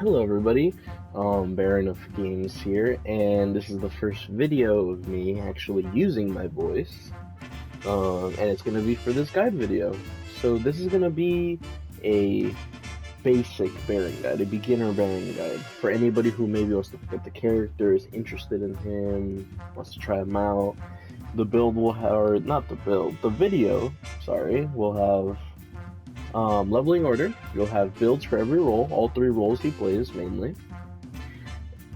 Hello everybody, Baron of Games here, and this is the first video of me actually using my voice, and it's going to be for this guide video. So this is going to be a basic Baron guide, a beginner Baron guide, for anybody who maybe wants to pick up the character, is interested in him, wants to try him out. The build will have, or not the build, the video, sorry, will have leveling order. You'll have builds for every role, all three roles he plays mainly.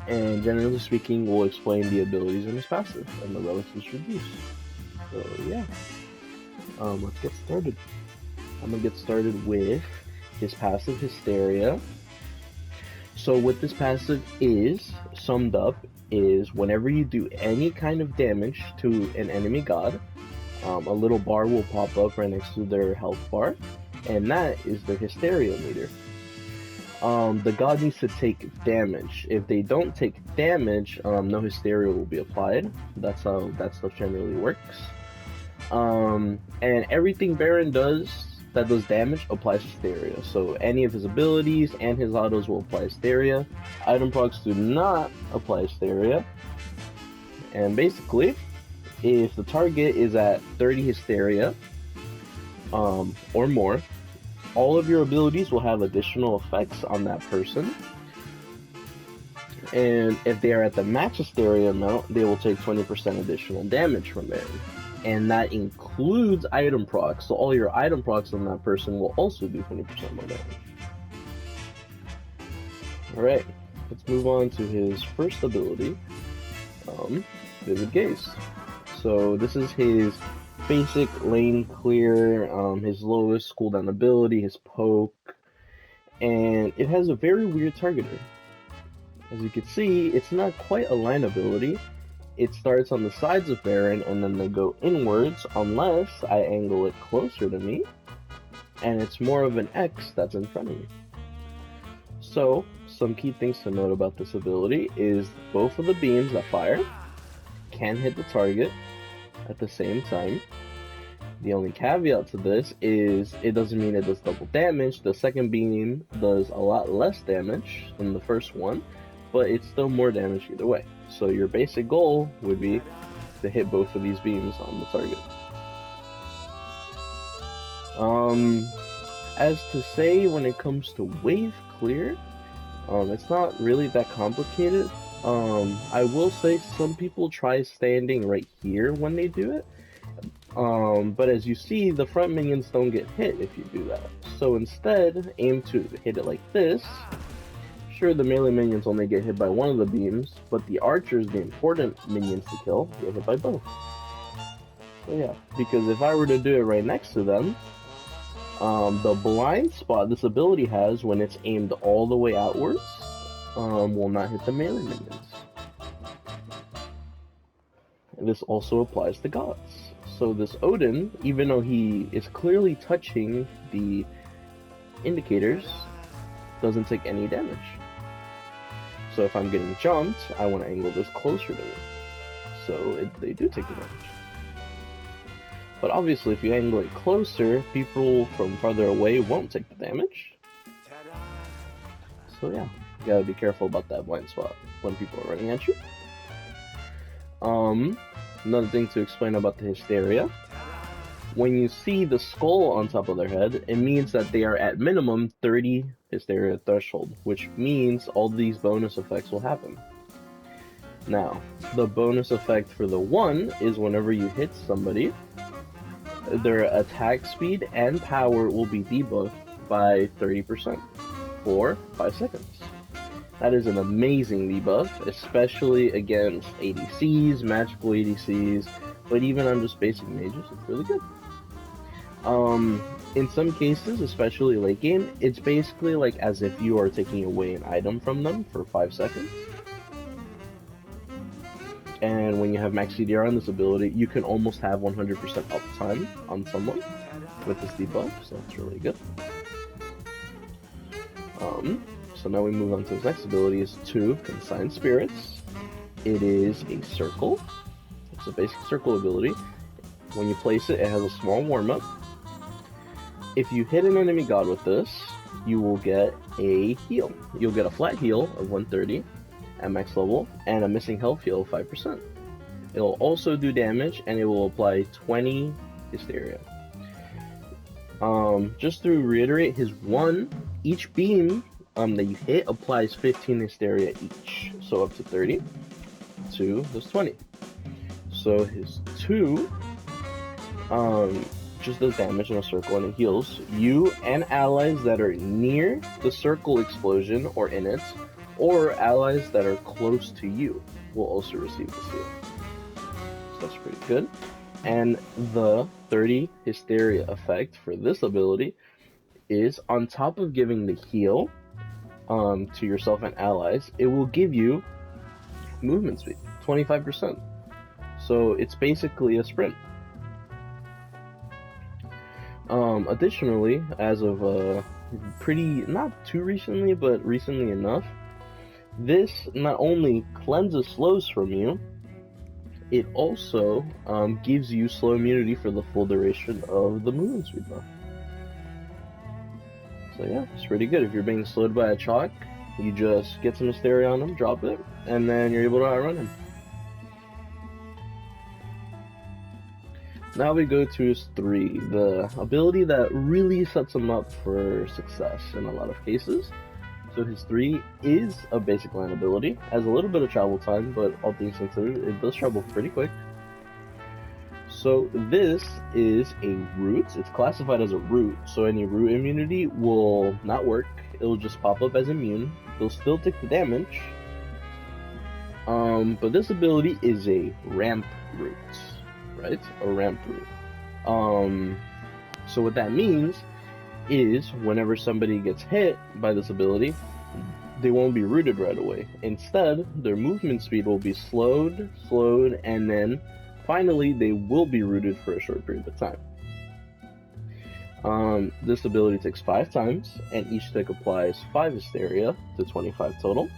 And generally speaking, we'll explain the abilities in his passive and the relics he should use. So yeah, let's get started. I'm gonna get started with his passive, Hysteria. So what this passive is, summed up, is whenever you do any kind of damage to an enemy god, a little bar will pop up right next to their health bar, and that is the Hysteria meter. The god needs to take damage. If they don't take damage, no Hysteria will be applied. That's how that stuff generally works. And everything Baron does that does damage applies Hysteria. So any of his abilities and his autos will apply Hysteria. Item procs do not apply Hysteria. And basically, if the target is at 30 Hysteria, or more, all of your abilities will have additional effects on that person. And if they are at the max Hysteria amount, they will take 20% additional damage from Baron. And that includes item procs, so all your item procs on that person will also do 20% more damage. Alright, let's move on to his first ability, Vivid Gaze. So this is his basic lane clear, his lowest cooldown ability, his poke, and it has a very weird targeter. As you can see, it's not quite a line ability. It starts on the sides of Baron and then they go inwards unless I angle it closer to me, and it's more of an X that's in front of me. So, some key things to note about this ability is both of the beams that fire can hit the target at the same time. The only caveat to this is it doesn't mean it does double damage. The second beam does a lot less damage than the first one, but it's still more damage either way. So your basic goal would be to hit both of these beams on the target. As to say, when it comes to wave clear, it's not really that complicated. I will say some people try standing right here when they do it. But as you see, the front minions don't get hit if you do that. So instead, aim to hit it like this. Sure, the melee minions only get hit by one of the beams, but the archers, the important minions to kill, get hit by both. So yeah, because if I were to do it right next to them, the blind spot this ability has when it's aimed all the way outwards, will not hit the melee minions. And this also applies to gods. So this Odin, even though he is clearly touching the indicators, doesn't take any damage. So if I'm getting jumped, I want to angle this closer to me. So they do take the damage. But obviously if you angle it closer, people from farther away won't take the damage. So yeah, you gotta be careful about that blind spot when people are running at you. Another thing to explain about the Hysteria. When you see the skull on top of their head, it means that they are at minimum 30 Hysteria threshold, which means all these bonus effects will happen. Now, the bonus effect for the one is whenever you hit somebody, their attack speed and power will be debuffed by 30% for 5 seconds. That is an amazing debuff, especially against ADCs, magical ADCs, but even on just basic mages, it's really good. In some cases, especially late game, it's basically like as if you are taking away an item from them for 5 seconds. And when you have max CDR on this ability, you can almost have 100% uptime on someone with this debuff, so it's really good. So now we move on to his next ability, is 2 Consigned Spirits. It is a circle. It's a basic circle ability. When you place it, it has a small warm-up. If you hit an enemy god with this, you will get a heal. You'll get a flat heal of 130 at max level, and a missing health heal of 5%. It will also do damage, and it will apply 20 Hysteria. Just to reiterate, each beam that you hit applies 15 Hysteria each, so up to 30. 2 is 20. So his 2 just does damage in a circle, and it heals you and allies that are near the circle explosion or in it, or allies that are close to you will also receive this heal. So that's pretty good. And the 30 Hysteria effect for this ability is, on top of giving the heal to yourself and allies, it will give you movement speed, 25%. So it's basically a sprint. Additionally, as of not too recently, but recently enough, this not only cleanses slows from you, it also gives you slow immunity for the full duration of the movement speed buff. So yeah, it's pretty good. If you're being slowed by a chalk, you just get some Hysteria on him, drop it, and then you're able to outrun him. Now we go to his 3, the ability that really sets him up for success in a lot of cases. So his 3 is a basic line ability, has a little bit of travel time, but all things considered, it does travel pretty quick. So this is a root. It's classified as a root, so any root immunity will not work. It'll just pop up as immune. They'll still take the damage. But this ability is a ramp root, right? A ramp root. So what that means is whenever somebody gets hit by this ability, they won't be rooted right away. Instead, their movement speed will be slowed, and then finally they will be rooted for a short period of time. This ability takes 5 times, and each tick applies 5 Hysteria to 25 total.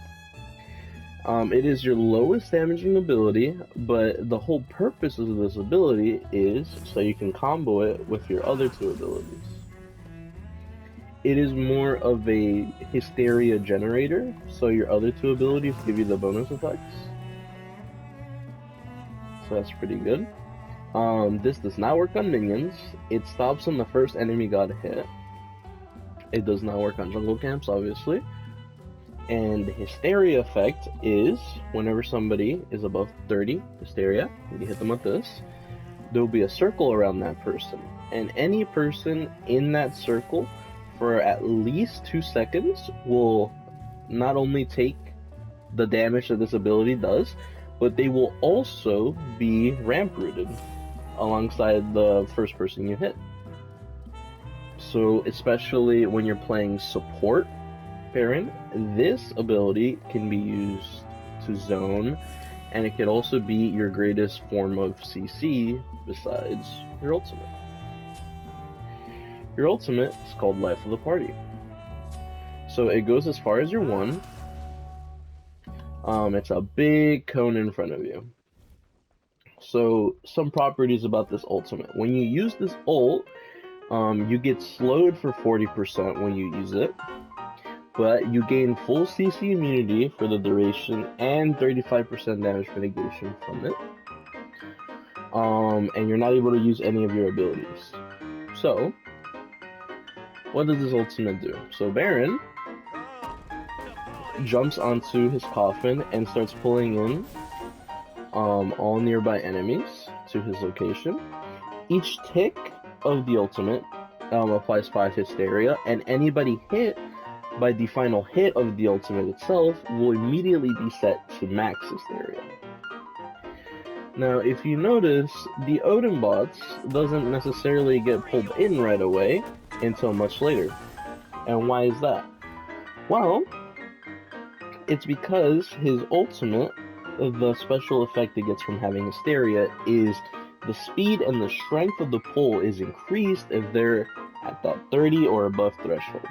It is your lowest damaging ability, but the whole purpose of this ability is so you can combo it with your other 2 abilities. It is more of a Hysteria generator, so your other 2 abilities give you the bonus effects. So that's pretty good. This does not work on minions. It stops when the first enemy got hit. It does not work on jungle camps, obviously. And the Hysteria effect is whenever somebody is above 30 Hysteria, you hit them with this, there will be a circle around that person. And any person in that circle for at least 2 seconds will not only take the damage that this ability does, but they will also be ramp rooted alongside the first person you hit. So especially when you're playing support Baron, this ability can be used to zone, and it can also be your greatest form of CC besides your ultimate. Your ultimate is called Life of the Party. So it goes as far as your 1. It's a big cone in front of you. So some properties about this ultimate. When you use this ult, you get slowed for 40% when you use it, but you gain full CC immunity for the duration and 35% damage mitigation from it. And you're not able to use any of your abilities. So what does this ultimate do? So Baron jumps onto his coffin and starts pulling in all nearby enemies to his location. Each tick of the ultimate applies 5 Hysteria, and anybody hit by the final hit of the ultimate itself will immediately be set to max Hysteria. Now, if you notice, the Odin bots doesn't necessarily get pulled in right away until much later. And why is that? Well, it's because his ultimate, the special effect it gets from having Hysteria, is the speed and the strength of the pull is increased if they're at that 30 or above threshold.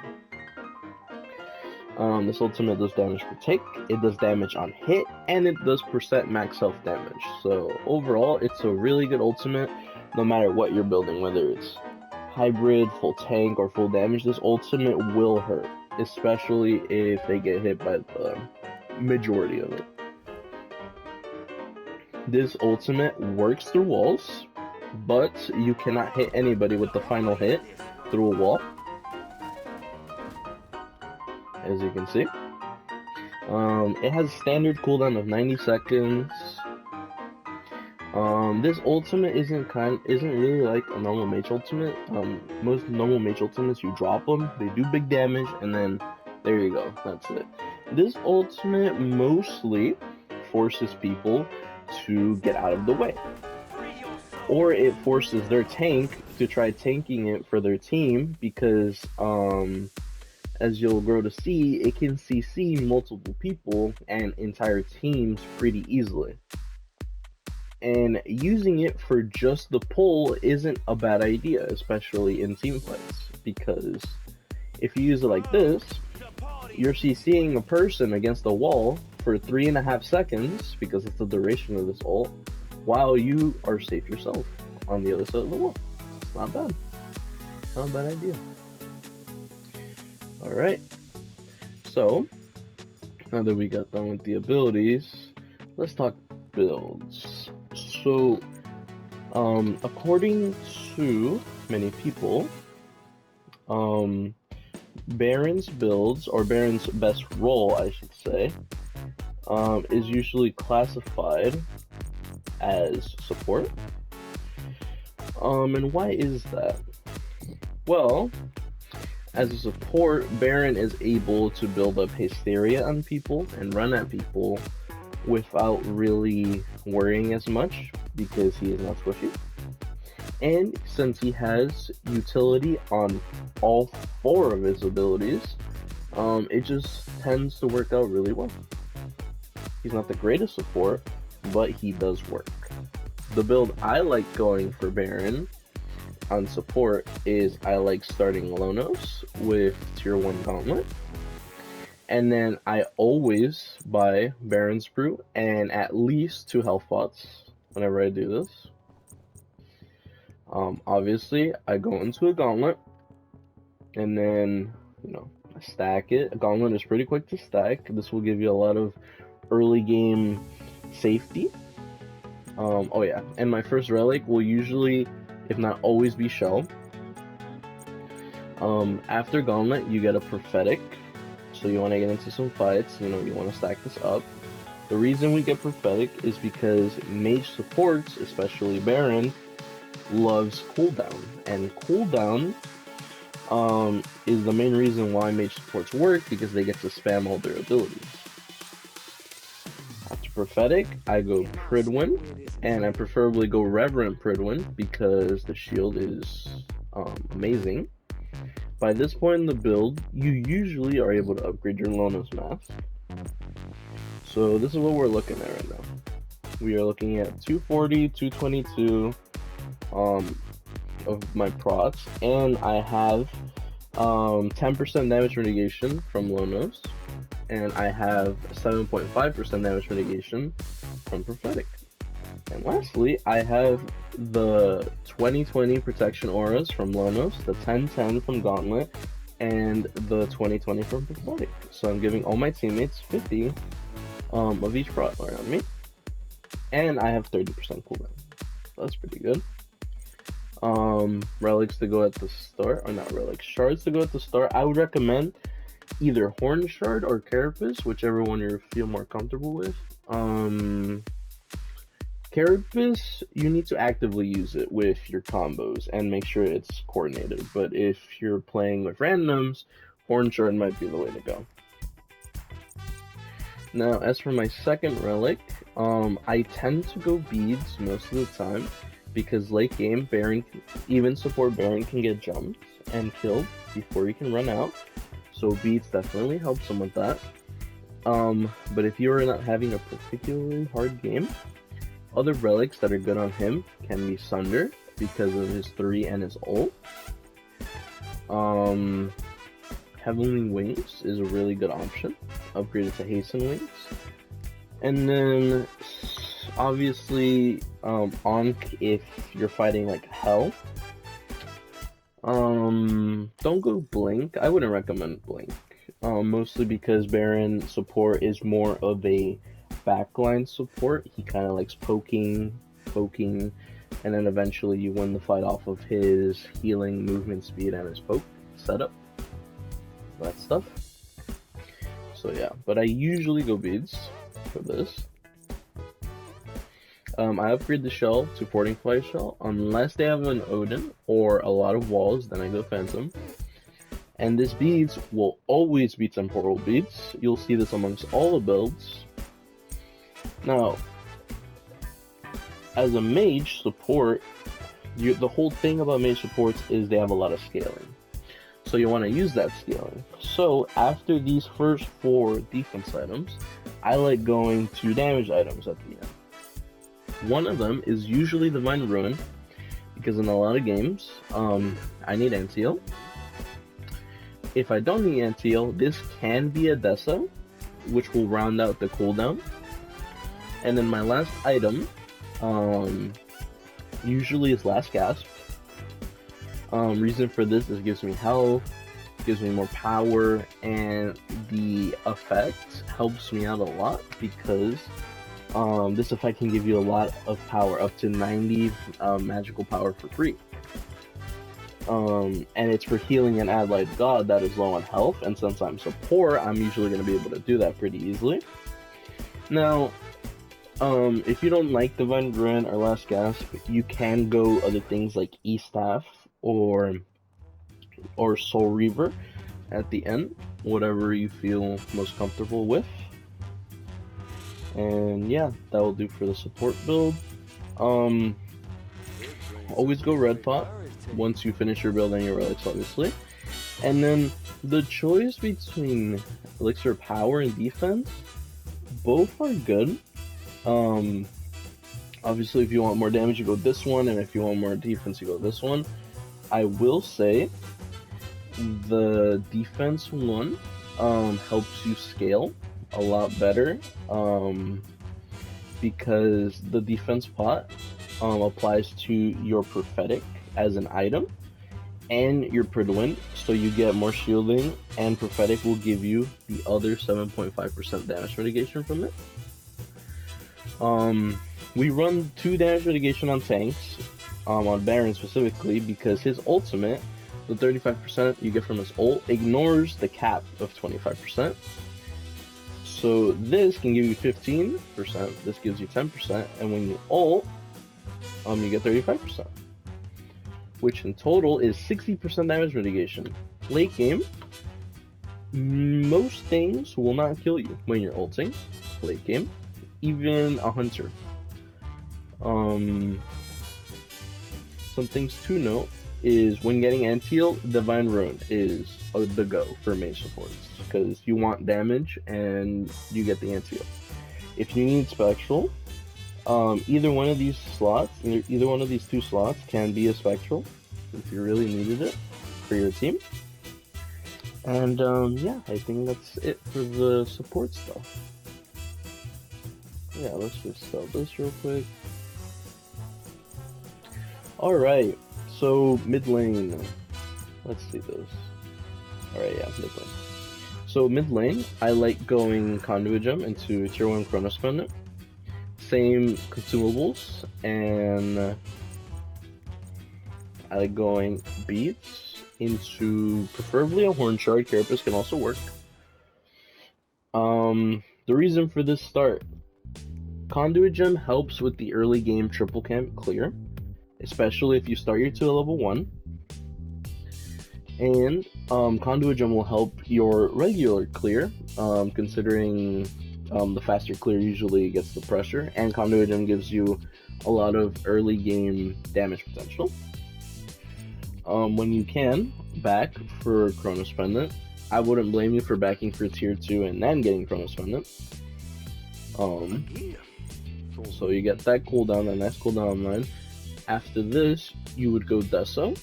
This ultimate does damage per tick, it does damage on hit, and it does percent max health damage. So overall, it's a really good ultimate no matter what you're building, whether it's hybrid, full tank, or full damage, this ultimate will hurt, especially if they get hit by the majority of it. This ultimate works through walls, but you cannot hit anybody with the final hit through a wall, as you can see. It has a standard cooldown of 90 seconds. This ultimate isn't really like a normal mage ultimate. Most normal mage ultimates, you drop them, they do big damage, and then there you go, that's it. This ultimate mostly forces people to get out of the way, or it forces their tank to try tanking it for their team, because as you'll grow to see, it can CC multiple people and entire teams pretty easily. And using it for just the pull isn't a bad idea, especially in team fights, because if you use it like this, you're CCing a person against a wall for 3.5 seconds, because it's the duration of this ult, while you are safe yourself on the other side of the wall. It's not bad. Not a bad idea. Alright, so now that we got done with the abilities, let's talk builds. So, according to many people, Baron's builds, or Baron's best role, I should say, is usually classified as support. And why is that? Well, as a support, Baron is able to build up hysteria on people and run at people without really worrying as much, because he is not squishy. And since he has utility on all 4 of his abilities, it just tends to work out really well. He's not the greatest support, but he does work. The build I like going for Baron on support is I like starting Lonos with tier 1 Gauntlet. And then I always buy Baron's Brew and at least 2 health pots whenever I do this. Obviously, I go into a Gauntlet, and then, I stack it. A Gauntlet is pretty quick to stack. This will give you a lot of early game safety. Oh yeah, and my first relic will usually, if not always, be Shell. After Gauntlet, you get a Prophetic. So you want to get into some fights, you want to stack this up. The reason we get Prophetic is because mage supports, especially Baron, loves cooldown. And cooldown is the main reason why mage supports work, because they get to spam all their abilities. After Prophetic, I go Pridwin, and I preferably go Reverent Pridwin, because the shield is amazing. By this point in the build, you usually are able to upgrade your Lonos mask. So this is what we're looking at right now. We are looking at 240, 222 of my procs, and I have 10% damage mitigation from Lonos, and I have 7.5% damage mitigation from Prophetic. And lastly, I have the 2020 protection auras from Lonos, the 1010 from Gauntlet, and the 2020 from Prophetic. So I'm giving all my teammates 50 of each proc around me, and I have 30% cooldown. So that's pretty good. Relics to go at the start, or not relics, shards to go at the start. I would recommend either Horn Shard or Carapace, whichever one you feel more comfortable with. Carapace, you need to actively use it with your combos and make sure it's coordinated. But if you're playing with randoms, Horn Shard might be the way to go. Now, as for my second relic, I tend to go beads most of the time, because late game, Baron, even support Baron, can get jumped and killed before he can run out. So beads definitely helps him with that. But if you are not having a particularly hard game, other relics that are good on him can be Sunder, because of his 3 and his ult. Heavenly Wings is a really good option, upgraded to Hasten Wings. And then, obviously, Ankh if you're fighting like hell. Don't go Blink. I wouldn't recommend Blink. Mostly because Baron support is more of a backline support. He kind of likes poking, and then eventually you win the fight off of his healing, movement speed, and his poke setup. That stuff. So yeah, but I usually go beads for this. I upgrade the shell to Porting Fly shell unless they have an Odin or a lot of walls, then I go Phantom. And this beads will always be temporal beads. You'll see this amongst all the builds. Now, as a mage support, the whole thing about mage supports is they have a lot of scaling. So you want to use that scaling. So after these first 4 defense items, I like going to damage items at the end. One of them is usually Divine Ruin, because in a lot of games, I need anti-heal. If I don't need anti-heal, this can be a Dessa, which will round out the cooldown. And then my last item, usually is Last Gasp. Reason for this is it gives me health, gives me more power, and the effect helps me out a lot because this effect can give you a lot of power, up to 90 magical power for free. And it's for healing an allied god that is low on health, and since I'm support, I'm usually going to be able to do that pretty easily. Now, if you don't like Divine Ruin or Last Gasp, you can go other things like E-Staff or Soul Reaver at the end, whatever you feel most comfortable with. And yeah, that will do for the support build. Always go red pot once you finish your build and your relics, obviously. And then the choice between elixir power and defense, both are good. Obviously, if you want more damage, you go this one, and if you want more defense, you go this one. I will say the defense one helps you scale a lot better, because the defense pot applies to your prophetic as an item and your Pridwin, so you get more shielding, and prophetic will give you the other 7.5% damage mitigation from it. We run 2 damage mitigation on tanks, on Baron specifically, because his ultimate, the 35% you get from his ult, ignores the cap of 25%. So this can give you 15%, this gives you 10%, and when you ult, you get 35%. Which in total is 60% damage mitigation. Late game, most things will not kill you when you're ulting. Late game, even a hunter. Some things to note is when getting anti-heal, Divine Ruin is the go for mage supports, because you want damage and you get the anti-heal. If you need Spectral, either one of these slots, either one of these 2 slots can be a Spectral if you really needed it for your team. And yeah, I think that's it for the support stuff. Yeah, let's just sell this real quick. Alright, so mid lane. Let's see this. Alright, yeah, mid lane. So mid lane, I like going Conduit Gem into Tier 1 Chronos Pendant. Same consumables, and I like going beats into preferably a Horn Shard. Carapace can also work. The reason for this start, Conduit Gem helps with the early game triple camp clear, especially if you start your 2 at level 1. And Conduit Gem will help your regular clear, considering the faster clear usually gets the pressure, and Conduit Gem gives you a lot of early game damage potential. When you can back for Chronos Pendant, I wouldn't blame you for backing for tier 2 and then getting Chronos Pendant. So you get that cooldown, that nice cooldown online. After this, you would go Deso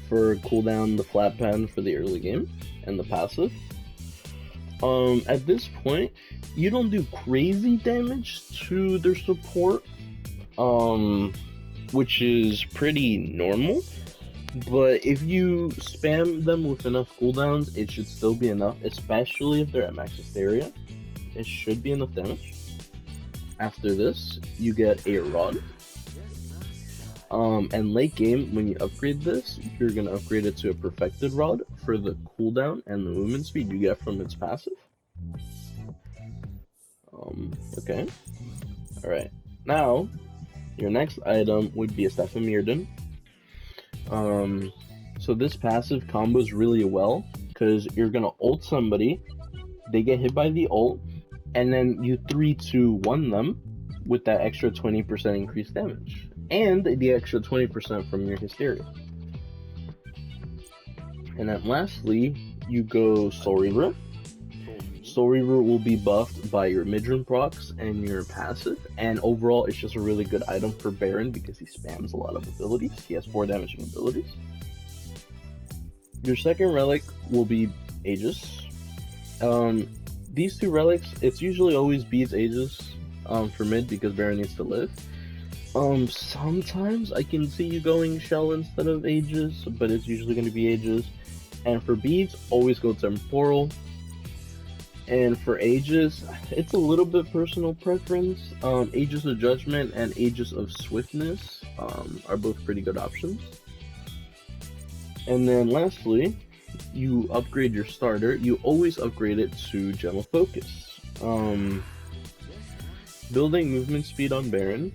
for cooldown the flat pen for the early game and the passive. At this point, you don't do crazy damage to their support, which is pretty normal. But if you spam them with enough cooldowns, it should still be enough, especially if they're at max hysteria. It should be enough damage. After this, you get a rod. And late game, when you upgrade this, you're gonna upgrade it to a perfected rod for the cooldown and the movement speed you get from its passive. Okay. Alright. Now, your next item would be a Staff of Mirrodin. So this passive combos really well, because you're gonna ult somebody, they get hit by the ult, and then you 3-2-1 them with that extra 20% increased damage. And the extra 20% from your Hysteria. And then lastly, you go Soul Reaver. Soul Reaver will be buffed by your mid-range procs and your passive, and overall it's just a really good item for Baron because he spams a lot of abilities. He has 4 damaging abilities. Your second relic will be Aegis. These 2 relics, it's usually always beats Aegis for mid because Baron needs to live. Sometimes I can see you going Shell instead of Aegis, but it's usually going to be Aegis. And for beads, always go Temporal. And for Aegis, it's a little bit personal preference. Aegis of Judgment and Aegis of Swiftness are both pretty good options. And then lastly, you upgrade your starter. You always upgrade it to Gem of Focus. Building movement speed on Baron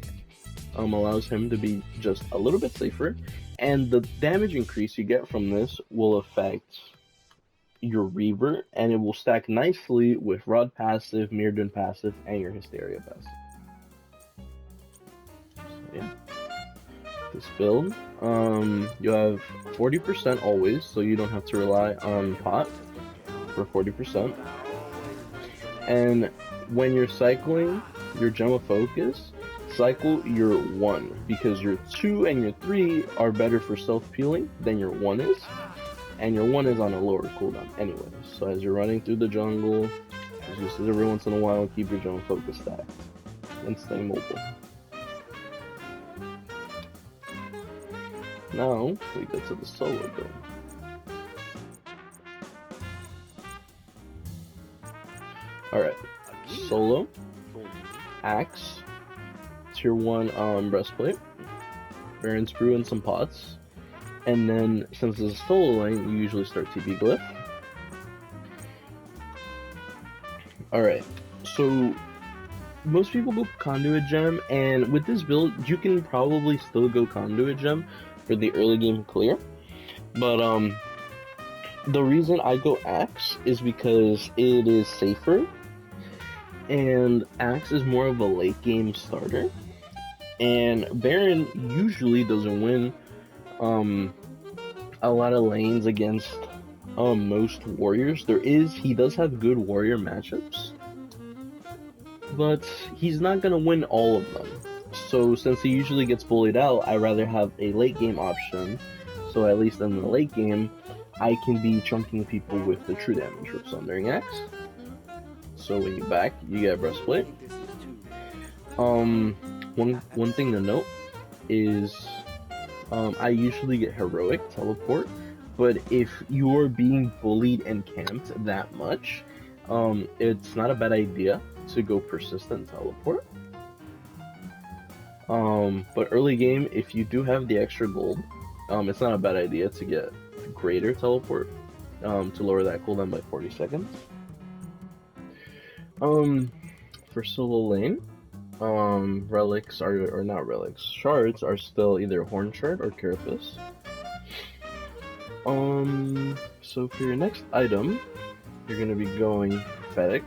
allows him to be just a little bit safer, and the damage increase you get from this will affect your Reaver, and it will stack nicely with Rod passive, Mirrodin passive, and your Hysteria passive. So yeah, this build, you have 40% always, so you don't have to rely on pot for 40%. And when you're cycling your Gem of Focus, cycle your 1, because your 2 and your 3 are better for self-peeling than your 1 is, and your 1 is on a lower cooldown anyway. So as you're running through the jungle, just every once in a while, keep your Gem of Focus stacked and stay mobile. Now, we go to the solo build. Alright, solo, Axe, Tier 1 breastplate, Baron's Brew and some pots, and then since it's a solo lane, you usually start TP Glyph. Alright, so most people go Conduit Gem, and with this build, you can probably still go Conduit Gem for the early game clear, but the reason I go Axe is because it is safer, and Axe is more of a late game starter. And Baron usually doesn't win a lot of lanes against most warriors. He does have good warrior matchups, but he's not gonna win all of them. So since he usually gets bullied out, I'd rather have a late game option, so at least in the late game I can be chunking people with the true damage with Sundering Axe. So when you back, you get Breastplate. One thing to note is I usually get Heroic Teleport, but if you're being bullied and camped that much, it's not a bad idea to go Persistent Teleport. But early game, if you do have the extra gold, it's not a bad idea to get Greater Teleport to lower that cooldown by 40 seconds. For solo lane, relics or not relics, shards are still either Horn Shard or Carapace. So for your next item, you're gonna be going Prophetic.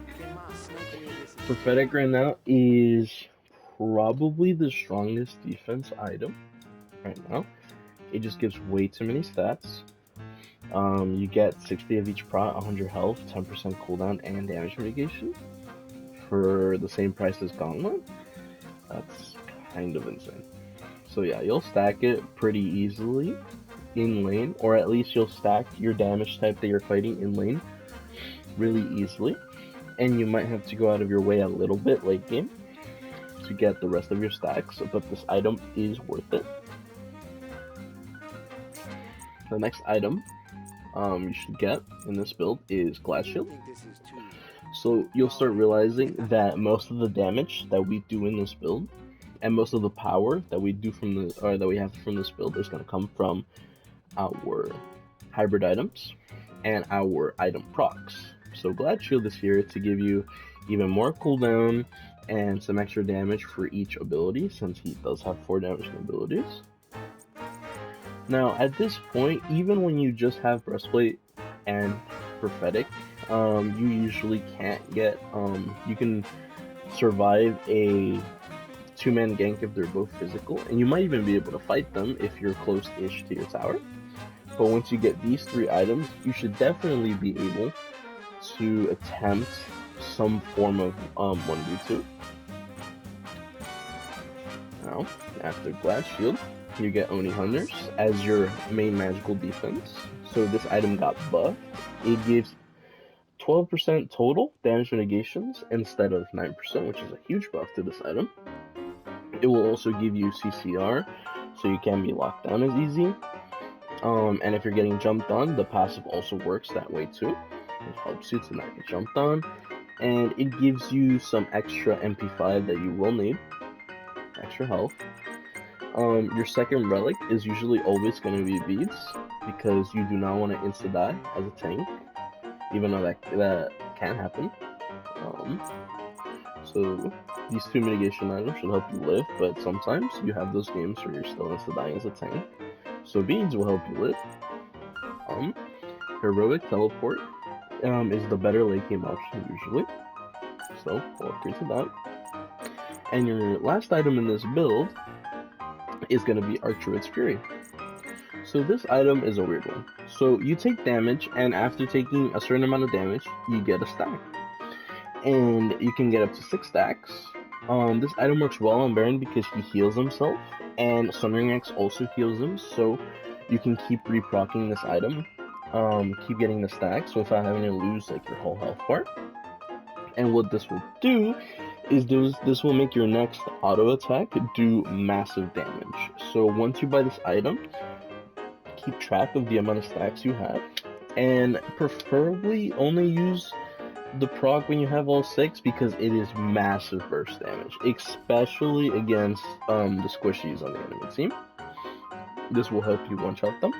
Prophetic right now is probably the strongest defense item right now. It just gives way too many stats. You get 60 of each prot, 100 health, 10% cooldown, and damage mitigation for the same price as Gauntlet. That's kind of insane. So yeah, you'll stack it pretty easily in lane, or at least you'll stack your damage type that you're fighting in lane really easily. And you might have to go out of your way a little bit late game to get the rest of your stacks, but this item is worth it. the next item you should get in this build is Glass Shield. So you'll start realizing that most of the damage that we do in this build, and most of the power that we do from the that we have from this build is going to come from our hybrid items and our item procs. So Glass Shield is here to give you even more cooldown and some extra damage for each ability, since he does have 4 damaging abilities. Now at this point, even when you just have Breastplate and Prophetic, you usually can't get, you can survive a 2-man gank if they're both physical, and you might even be able to fight them if you're close-ish to your tower. But once you get these 3 items, you should definitely be able to attempt some form of 1v2. Now, after Glass Shield, you get Oni Hunters as your main magical defense. So this item got buffed. It gives 12% total damage negations instead of 9%, which is a huge buff to this item. It will also give you CCR, so you can be locked down as easy. And if you're getting jumped on, the passive also works that way too. It helps you to not get jumped on. And it gives you some extra MP5 that you will need. Extra health. Your second relic is usually always going to be beads, because you do not want to insta-die as a tank, even though that can happen. So these 2 mitigation items should help you live, but sometimes you have those games where you're still insta-dying as a tank. So beads will help you live. Heroic Teleport is the better late game option usually, so we'll agree to that. And your last item in this build is going to be Archdruid's Fury. So this item is a weird one. So you take damage, and after taking a certain amount of damage, you get a stack. And you can get up to 6 stacks. This item works well on Baron because he heals himself, and Sundering Axe also heals him, so you can keep reprocking this item, keep getting the stacks without having to lose like your whole health bar. And what this will do is this will make your next auto attack do massive damage. So once you buy this item, keep track of the amount of stacks you have, and preferably only use the proc when you have all 6, because it is massive burst damage, especially against the squishies on the enemy team. This will help you one-shot them.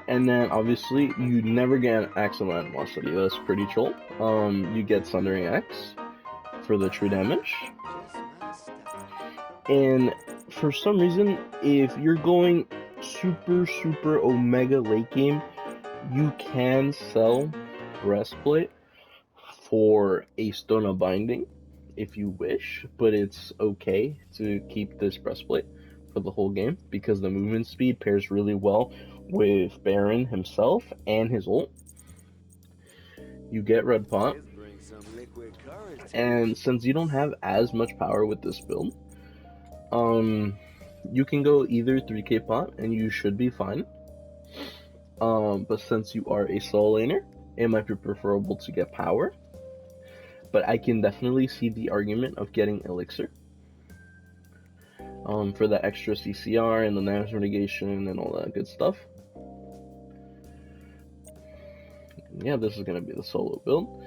And then obviously you never get an axe of animosity. That's pretty troll. You get Sundering Axe for the true damage. And for some reason, if you're going super omega late game, you can sell Breastplate for a Stone of Binding if you wish, but it's okay to keep this Breastplate for the whole game because the movement speed pairs really well with Baron himself and his ult. You get Red Pot, and since you don't have as much power with this build, you can go either 3k pot and you should be fine. But since you are a solo laner, it might be preferable to get power. But I can definitely see the argument of getting Elixir. For the extra CCR and the damage mitigation and all that good stuff. Yeah, this is gonna be the solo build.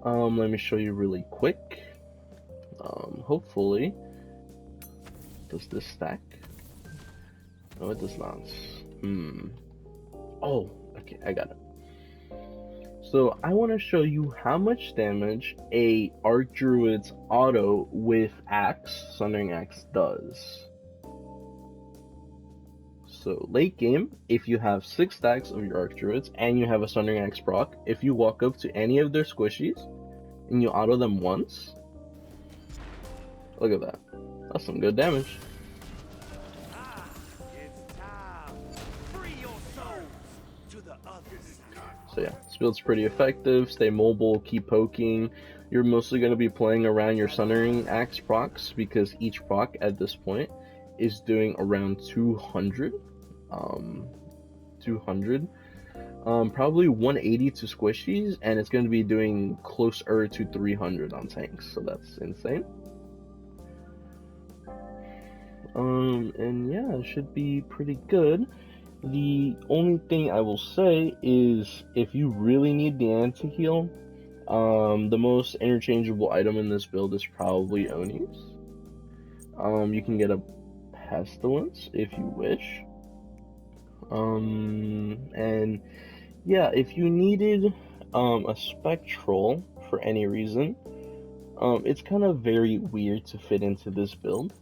Let me show you really quick. Hopefully, does this stack? No, it does not. Oh, okay, I got it. So I want to show you how much damage a Archdruid's auto with Axe, Sundering Axe, does. So late game, if you have 6 stacks of your Archdruids and you have a Sundering Axe proc, if you walk up to any of their squishies and you auto them once, look at that. That's some good damage. So yeah, this build's pretty effective. Stay mobile, keep poking. You're mostly going to be playing around your Sundering Axe procs because each proc at this point is doing around 200. Probably 180 to squishies, and it's going to be doing closer to 300 on tanks, so that's insane. And yeah, it should be pretty good. The only thing I will say is if you really need the anti-heal, the most interchangeable item in this build is probably Oni's. You can get a Pestilence if you wish. And yeah, if you needed a Spectral for any reason, it's kind of very weird to fit into this build.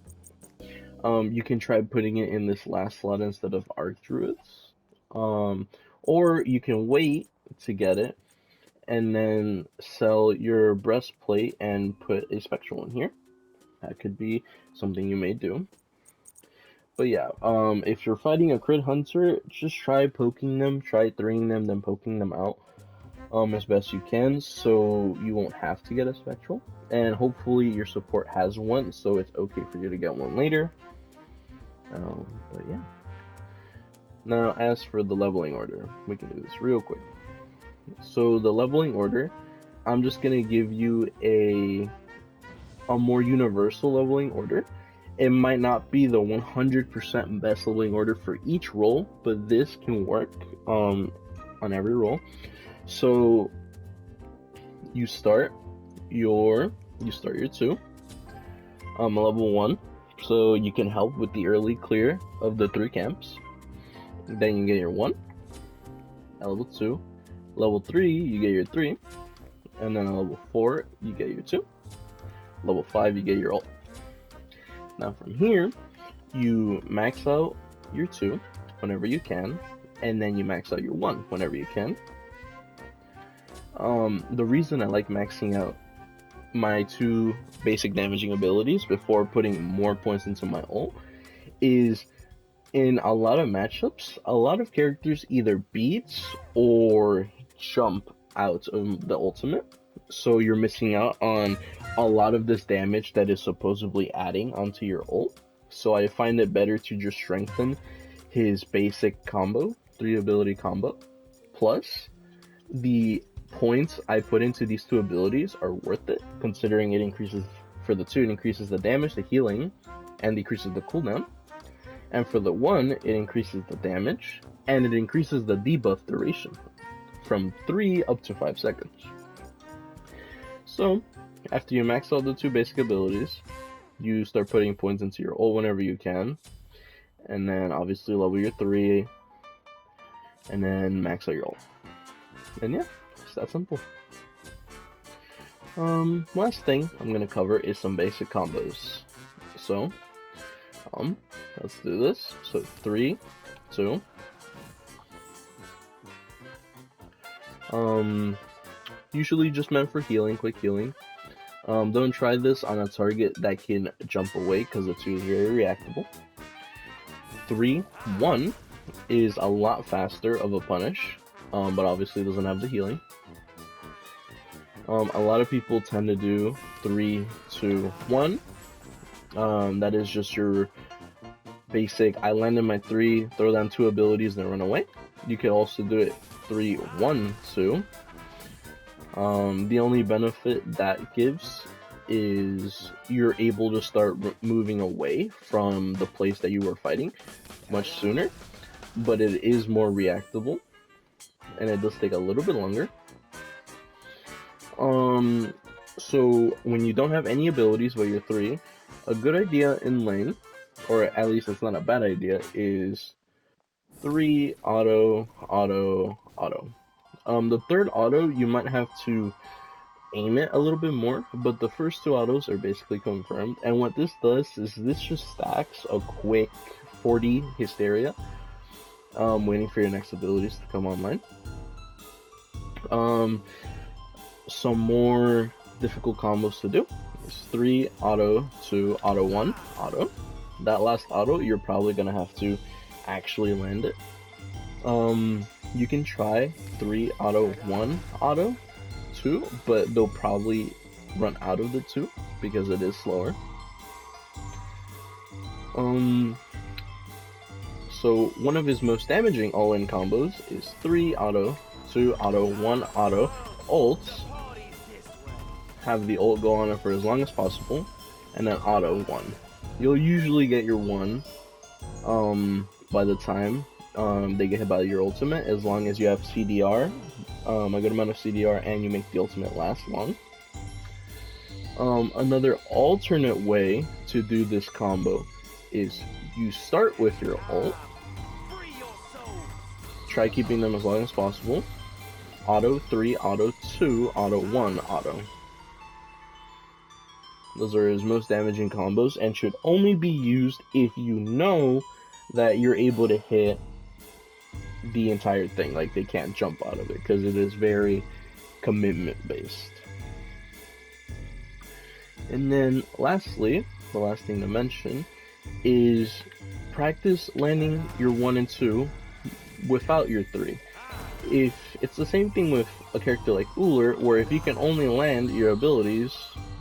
You can try putting it in this last slot instead of Archdruids. Or you can wait to get it and then sell your breastplate and put a Spectral in here. That could be something you may do. But yeah, if you're fighting a crit hunter, just try poking them, try threeing them, then poking them out as best you can, so you won't have to get a Spectral. And hopefully your support has one, so it's okay for you to get one later. But yeah. Now, as for the leveling order, we can do this real quick. So the leveling order, I'm just gonna give you a more universal leveling order. It might not be the 100% best leveling order for each role, but this can work on every role. So you start your 2, level 1, so you can help with the early clear of the 3 camps. Then you get your 1 at level 2. Level 3, you get your 3, and then at level 4, you get your 2. Level 5, you get your ult. Now from here, you max out your 2 whenever you can, and then you max out your 1 whenever you can. The reason I like maxing out my 2 basic damaging abilities before putting more points into my ult is in a lot of matchups, a lot of characters either beat or jump out of the ultimate, so you're missing out on a lot of this damage that is supposedly adding onto your ult. So I find it better to just strengthen his basic combo, 3 ability combo, plus the points I put into these 2 abilities are worth it, considering it increases, for the 2, it increases the damage, the healing, and decreases the cooldown. And for the 1, it increases the damage, and it increases the debuff duration from 3 up to 5 seconds. So, after you max out the 2 basic abilities, you start putting points into your ult whenever you can, and then obviously level your 3, and then max out your ult. And yeah, it's that simple. Last thing I'm gonna cover is some basic combos. So, let's do this. So 3, 2. Usually just meant for healing, quick healing. Don't try this on a target that can jump away because the 2 is very reactable. 3, 1 is a lot faster of a punish, but obviously doesn't have the healing. A lot of people tend to do 3, 2, 1. That is just your basic, I land in my 3, throw down 2 abilities, then run away. You could also do it 3, 1, 2. The only benefit that gives is you're able to start moving away from the place that you were fighting much sooner, but it is more reactable, and it does take a little bit longer. So when you don't have any abilities but you're 3, a good idea in lane, or at least it's not a bad idea, is 3 auto, auto, auto. The 3rd auto, you might have to aim it a little bit more, but the first 2 autos are basically confirmed. And what this does is this just stacks a quick 40 Hysteria, waiting for your next abilities to come online. Some more difficult combos to do is 3 auto, 2 auto, 1 auto. That last auto, you're probably gonna have to actually land it. You can try 3 auto, 1 auto, 2, but they'll probably run out of the 2 because it is slower. So one of his most damaging all-in combos is 3 auto, 2 auto, 1 auto, ults. Have the ult go on it for as long as possible, and then auto 1. You'll usually get your 1 by the time they get hit by your ultimate, as long as you have CDR, a good amount of CDR, and you make the ultimate last long. Another alternate way to do this combo is you start with your ult, try keeping them as long as possible, auto 3, auto 2, auto 1, auto. Those are his most damaging combos and should only be used if you know that you're able to hit the entire thing, like they can't jump out of it, because it is very commitment based. And then lastly, the last thing to mention is practice landing your 1 and 2 without your 3. If it's the same thing with a character like Uller, where if you can only land your abilities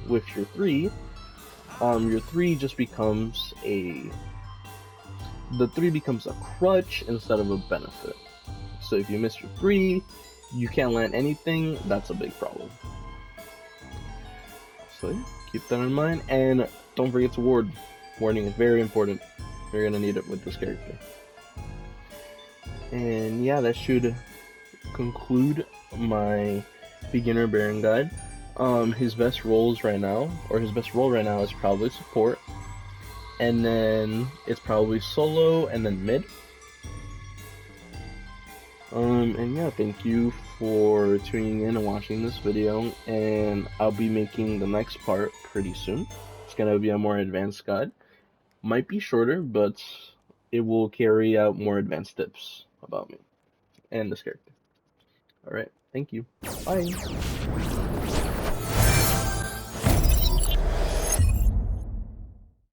with your 3 just becomes the 3 becomes a crutch instead of a benefit. So if you miss your 3, you can't land anything, that's a big problem. So yeah, keep that in mind, and don't forget to ward. Warding is very important. You're gonna need it with this character. And yeah, that should conclude my beginner Baron guide. His best roles right now, or his best role right now, is probably support, and then it's probably solo, and then mid. And yeah, thank you for tuning in and watching this video, and I'll be making the next part pretty soon. It's gonna be a more advanced guide. Might be shorter, but it will carry out more advanced tips about me and this character. Alright, thank you. Bye!